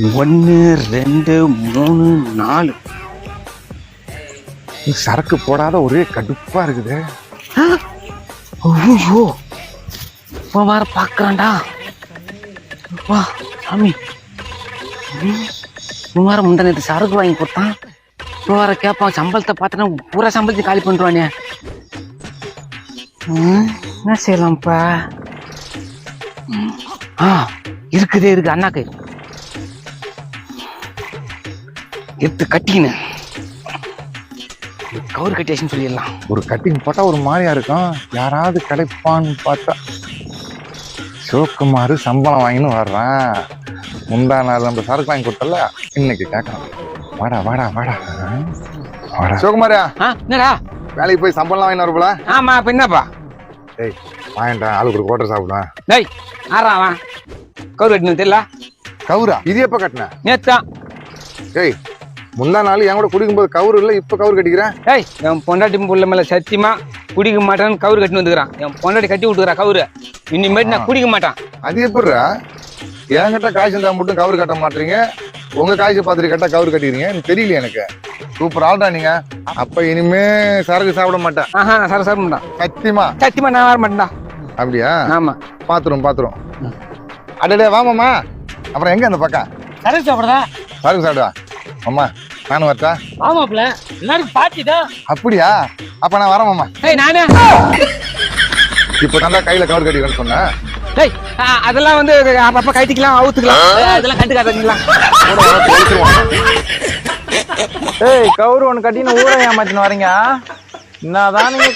1 2 3 4 சரக்கு போடாத ஒரே கடுப்பா இருக்குது. ஐயோ இப்போ வேற பார்க்குறான்டா. வா சாமி, இப்போ வேற முந்தா நேற்று சரக்கு வாங்கி கொடுத்தான். இப்போ வேற கேட்பான் சம்பளத்தை பார்த்தனா பூரா சம்பளத்தை காலி பண்ணுறானே. என்ன செய்யலாம்ப்பா? இருக்கு அண்ணாக்கு எடுத்து கட்டிக்கினேன். கவுர் கட்டியாச்சுன்னு சொல்லிடலாம். ஒரு கட்டிங் போட்டா ஒரு மாதிரியா இருக்கும். யாராவது கிடைப்பான்னு பார்த்தா சிவகுமார் சம்பளம் வாங்கின்னு வர்றான். முந்தா நாள் நம்ம சரக்கு வாங்கி கொடுத்தல, இன்னைக்கு கேட்கலாம். வாடா வாடா வாடா வாடா சிவகுமாரா. என்னடா வேலைக்கு போய் சம்பளம் வாங்கின்னு வரப்பல? ஆமா, இப்ப என்னப்பா? டேய் வாங்கிட்டேன், ஆளுக்கு ஒரு கோட்டை சாப்பிடுவேன். டேய் ஆறா வா, கவுர் கட்டினது தெரியல? கவுரா? இது எப்ப கட்டின? நேத்தான். டேய் முந்தா நாள் என் கூட குடிக்கும் போது கவுரு இல்லை, இப்ப கவுரு கட்டிக்கிறேன். ஏய் என் பொண்டாட்டி புள்ள மேல சத்தியமா குடிக்க மாட்டான்னு கவுரு கட்டின்னு வந்துக்கிறான். என் பொண்டாட்டி கட்டி விட்டுக்கிறா கவுரு. இனிமேட்டு நான் குடிக்க மாட்டான். அது எப்படிடா? என்கிட்ட காய்ச்சி இருந்தா மட்டும் கவுரு கட்ட மாட்டீங்க, உங்க காய்ச்சி பார்த்துட்டு கட்டா கவுரு கட்டிக்கிறீங்க. எனக்கு தெரியல. எனக்கு சூப்பர் ஆள்டா நீங்க. அப்ப இனிமே சரக்கு சாப்பிட மாட்டேன். நான் சாப்பிட மாட்டான். சத்தியமா சத்தியமா நான் வர மாட்டேன்டா. அப்படியா? ஆமா, பாத்துரும். அடடே வாமாமா. அப்புறம் எங்க அந்த பக்கம் சரக்கு சாப்பிடுறதா? சரக்கு சாப்பிடுவா அம்மா. நானும் வரட்டா? ஆமாப்ல, எல்லாரும் பாத்திதா. அப்படியா? அப்ப நான் வரேன் மாமா. ஏய் நானே இப்ப தான் கையில கவர் கட்டிக்கிறேன்னு சொன்னேன். டேய் அதெல்லாம் வந்து அப்பப்ப கட்டிக்கலாம், அவுத்துக்கலாம். அதெல்லாம் கட்டுக்காதீங்களா? ஏய் கவுரு ஒன்று கட்டின்னு ஊரை ஏமாத்தின்னு வரீங்க. என்னதான் நீங்க